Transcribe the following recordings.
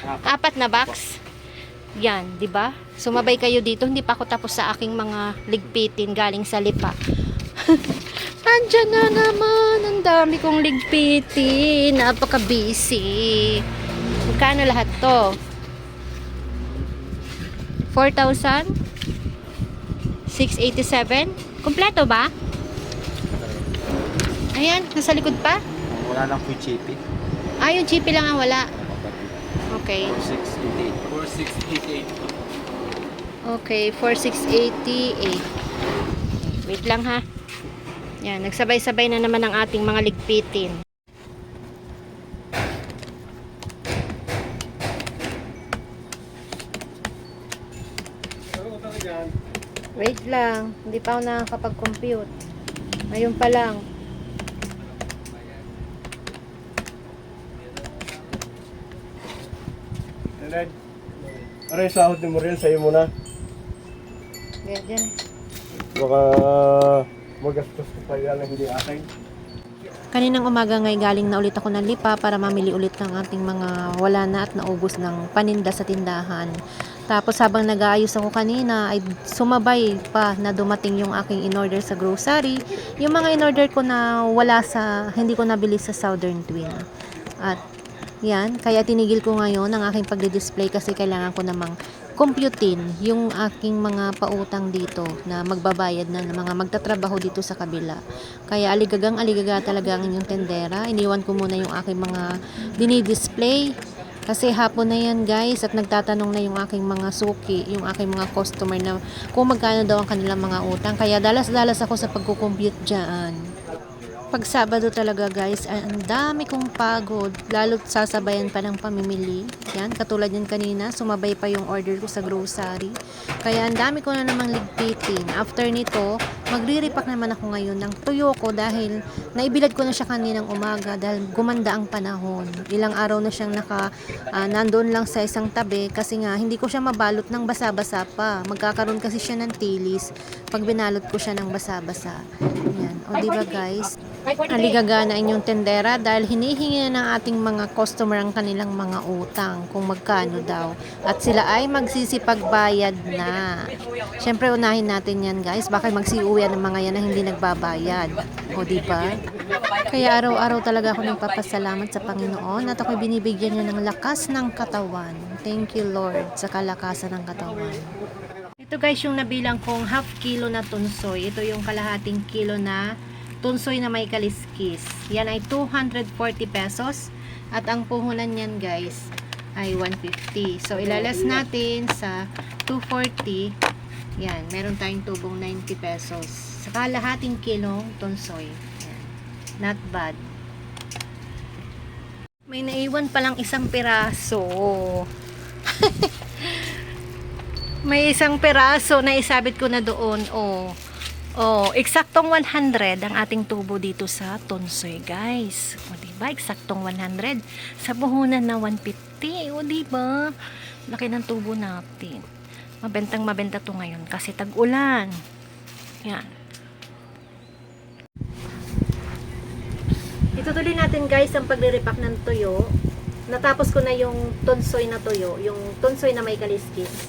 Apat na box. Yan, 'di ba? Sumabay kayo dito. Hindi pa ako tapos sa aking mga ligpitin galing sa lipa. Andiyan na naman. Ang dami kong ligpitin. Napaka-busy. Magkano lahat to? 4,687? Kompleto ba? Ayan, nasa likod pa. Wala lang po yung chippy. Ah, yung GP lang ang wala. Okay. 4688. Okay, 4,688. Wait lang ha. Yan, nagsabay-sabay na naman ang ating mga ligpitin. Wait lang, hindi pa ako nakakapag-compute. Ngayon pa lang. Ano yung sahod ni Muriel? Sa'yo muna. Ganyan. Baka magastos ko pa yan na hindi akin. Kaninang umaga ngay galing na ulit ako ng lipa para mamili ulit ng ating mga wala na at naubos ng paninda sa tindahan. Tapos habang nag-aayos ako kanina ay sumabay pa na dumating yung aking in-order sa grocery. Yung mga in-order ko na hindi ko nabili sa Southern Twin. At yan, kaya tinigil ko ngayon ang aking pagdi-display kasi kailangan ko namang computein yung aking mga pautang dito na magbabayad na ng mga magtatrabaho dito sa kabila. Kaya aligaga talaga ang inyong tendera. Iniwan ko muna yung aking mga dinidisplay kasi hapon na yan guys at nagtatanong na yung aking mga suki, yung aking mga customer na kung magkano daw ang kanilang mga utang. Kaya dalas-dalas ako sa pagkukompute dyan. Pag Sabado talaga guys, ay ang dami kong pagod, lalo't sasabayan pa ng pamimili. Yan, katulad yan kanina, sumabay pa yung order ko sa grocery. Kaya ang dami ko na namang ligpitin. After nito, magre-repack naman ako ngayon ng tuyo ko dahil naibilad ko na siya kaninang umaga dahil gumanda ang panahon. Ilang araw na siyang nandoon lang sa isang tabi kasi nga hindi ko siya mabalot ng basa-basa pa. Magkakaroon kasi siya ng tilis pag binalot ko siya ng basa-basa. Yan, o diba guys? Aligaga na inyong tendera dahil hinihingi ng ating mga customer ang kanilang mga utang kung magkano daw at sila ay magsisipagbayad na. Syempre unahin natin yan guys, baka magsiuwi ng mga yan na hindi nagbabayad, o diba? Kaya araw-araw talaga ako nagpapasalamat sa Panginoon at ako'y binibigyan niya ng lakas ng katawan. Thank you Lord sa kalakasan ng katawan. Ito guys yung nabilang kong half kilo na tunsoy. Ito yung kalahating kilo na tunsoy na may kaliskis. Yan ay 240 pesos. At ang puhunan niyan guys ay 150. So ilalas natin sa 240. Yan, meron tayong tubong 90 pesos. Sa kalahating kilong tunsoy. Yan. Not bad. May naiwan palang isang piraso. May isang piraso na isabit ko na doon. Oh, eksaktong 100 ang ating tubo dito sa tunsoy, guys. O, diba? Eksaktong 100. Sa puhunan na 150. O, diba? Laki ng tubo natin. Mabentang mabenta to ngayon kasi tag-ulan. Yan. Itutuloy natin, guys, ang pagre-repack ng tuyo. Natapos ko na yung tunsoy na tuyo. Yung tunsoy na may kaliskis.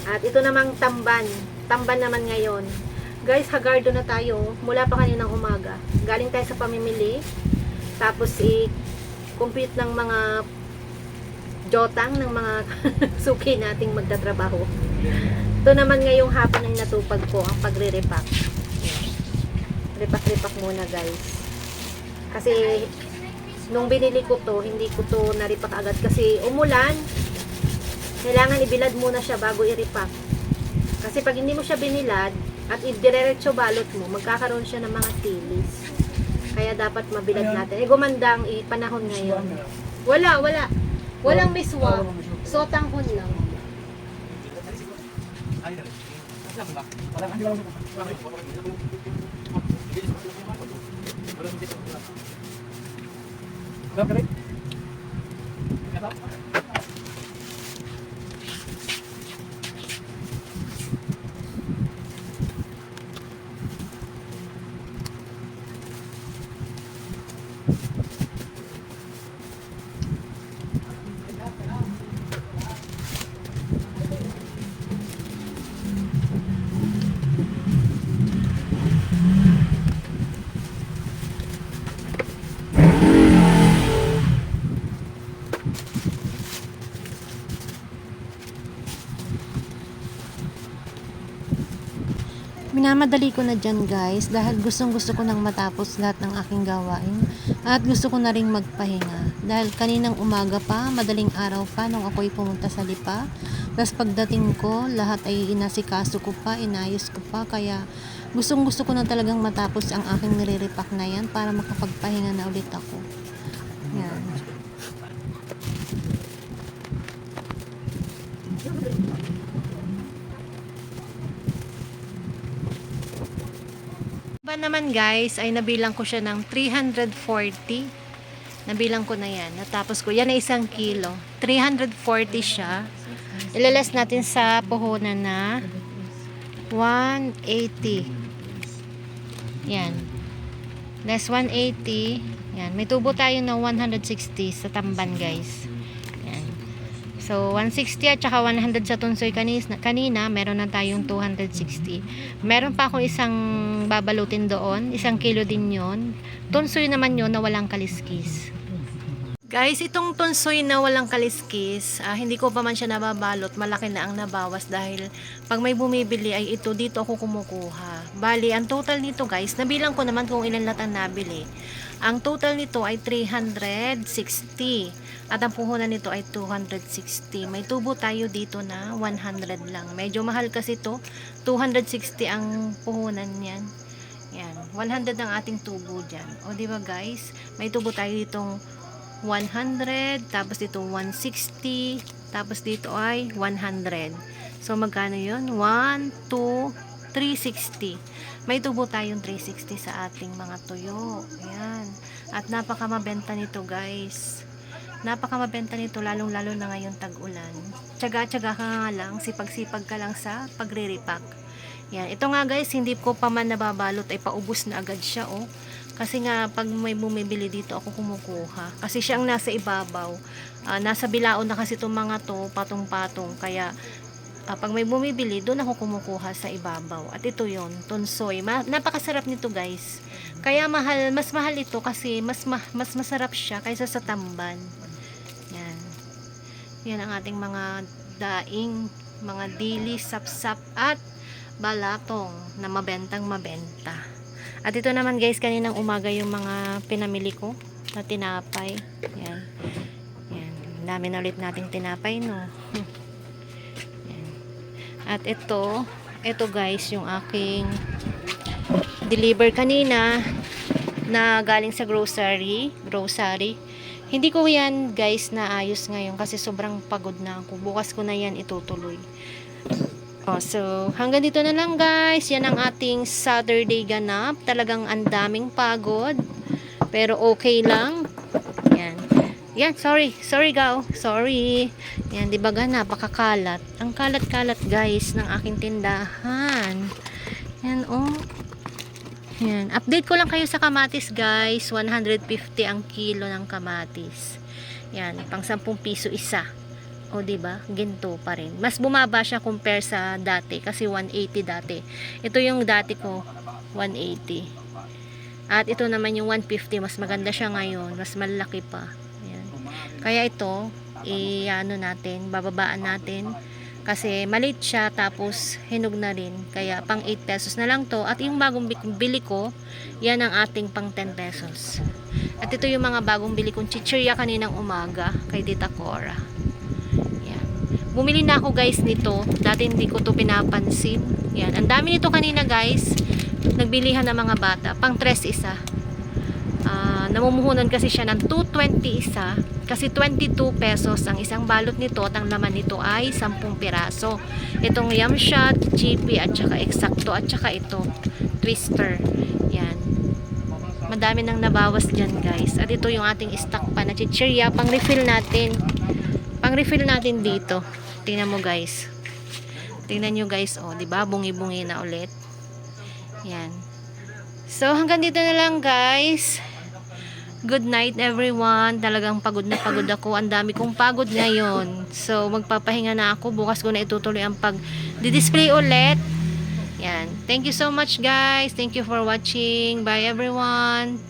At ito namang tamban. Tamban naman ngayon. Guys, hagardo na tayo mula pa kaninang umaga. Galing tayo sa pamimili. Tapos i-compute ng mga jotang ng mga suki nating magtatrabaho. Ito naman ngayong hapon ang natupag ko ang pagre-repack. Repack muna guys. Kasi nung binili ko to, hindi ko to na-repack agad kasi umulan. Kailangan ibilad muna siya bago i-repack. Kasi pag hindi mo siya binilad at idiretso balot mo, magkakaroon siya ng mga tilis. Kaya dapat mabilad natin. Gumandang panahon ngayon. Walang miswa. Sotanghon lang. Minamadali ko na dyan guys dahil gustong gusto ko nang matapos lahat ng aking gawain at gusto ko na ring magpahinga dahil kaninang umaga pa, madaling araw pa nung ako'y pumunta sa Lipa, tapos pagdating ko lahat ay inasikaso ko pa, inayos ko pa, kaya gustong gusto ko na talagang matapos ang aking nire-repack na yan para makapagpahinga na ulit ako. Yan. Ba naman guys ay nabilang ko siya ng 340. Nabilang ko na yan. Natapos ko. Yan ay 1 kilo. 340 siya. Ilalas natin sa puhunan na 180. Yan. Less 180. Yan. May tubo tayo na 160 sa tamban guys. Yan. So, 160 at saka 100 sa tunsoy kanina, meron na tayong 260. Meron pa akong isang babalutin doon. 1 kilo din yon. Tunsoy naman yon na walang kaliskis. Guys, itong tunsoy na walang kaliskis, hindi ko pa man siya nababalot. Malaki na ang nabawas dahil pag may bumibili ay ito, dito ako kumukuha. Bali, ang total nito guys, nabilang ko naman kung ilan lahat ang nabili. Ang total nito ay 360. At ang puhunan nito ay 260. May tubo tayo dito na 100 lang. Medyo mahal kasi to. 260 ang puhunan niyan. Yan. 100 ang ating tubo dyan. O diba guys? May tubo tayo ditong 100. Tapos dito 160. Tapos dito ay 100. So magkano yun? 1, 2, 360. May tubo tayong 360 sa ating mga tuyo. Ayan. At napakamabenta nito guys. Napakamabenta nito lalong-lalo na ngayon tag-ulan. Tiyaga-tiyaga ka nga lang, sipag-sipag ka lang sa pagre-repack. Yan, ito nga guys, hindi ko pa man nababalot ay paubos na agad siya oh. Kasi nga pag may bumibili dito ako kumukuha. Kasi siyang nasa ibabaw. Nasa bilaon na kasi itong mga to, patong-patong. Kaya pag may bumibili, doon ako kumukuha sa ibabaw. At ito yon, tunsoy. Napakasarap nito guys. Kaya mas mahal ito kasi mas masarap siya kaysa sa tamban. Yan. Yan ang ating mga daing, mga dili, sapsap at balatong na mabentang mabenta. At ito naman guys, kaninang umaga yung mga pinamili ko na tinapay. Yan. Yan. Dami na ulit nating tinapay no. Yan. At ito guys yung aking deliver kanina na galing sa grocery. Hindi ko yan guys naayos ngayon kasi sobrang pagod na ako. Bukas ko na yan itutuloy. So hanggang dito na lang guys. Yan ang ating Saturday ganap. Talagang ang daming pagod. Pero okay lang. Yan, sorry gaw. Sorry. Yan, di ba ga napakakalat. Ang kalat-kalat guys ng aking tindahan. Yan oh. Yan, update ko lang kayo sa kamatis guys. 150 ang kilo ng kamatis. Yan, pang 10 piso isa. O diba, ginto pa rin. Mas bumaba siya compare sa dati kasi 180 dati. Ito yung dati ko, 180. At ito naman yung 150, mas maganda siya ngayon, mas malaki pa. Yan. Kaya ito, bababaan natin kasi maliit siya tapos hinog na rin. Kaya pang 8 pesos na lang to. At yung bagong bili ko, yan ang ating pang 10 pesos. At ito yung mga bagong bili kong chichirya kaninang umaga kay Tita Cora. Yan. Bumili na ako guys nito. Dati hindi ko to pinapansin. Yan. Ang dami nito kanina guys. Nagbilihan ng mga bata. Pang 3 isa. Namumuhunan kasi siya ng 220 isa. Kasi 22 pesos ang isang balot nito at ang laman nito ay 10 piraso. Itong yum shot, chippy at saka eksakto at saka ito twister. Yan. Madami nang nabawas dyan guys. At ito yung ating stock pa na chichirya. Pang refill natin. Pang refill natin dito. Tingnan mo guys. Tingnan nyo guys. O, diba? Bungi-bungi na ulit. Yan. So hanggang dito na lang guys. Good night everyone. Talagang pagod na pagod ako. Ang dami kong pagod ngayon. So magpapahinga na ako. Bukas ko na itutuloy ang pag-display ulit. Yan. Thank you so much guys. Thank you for watching. Bye everyone.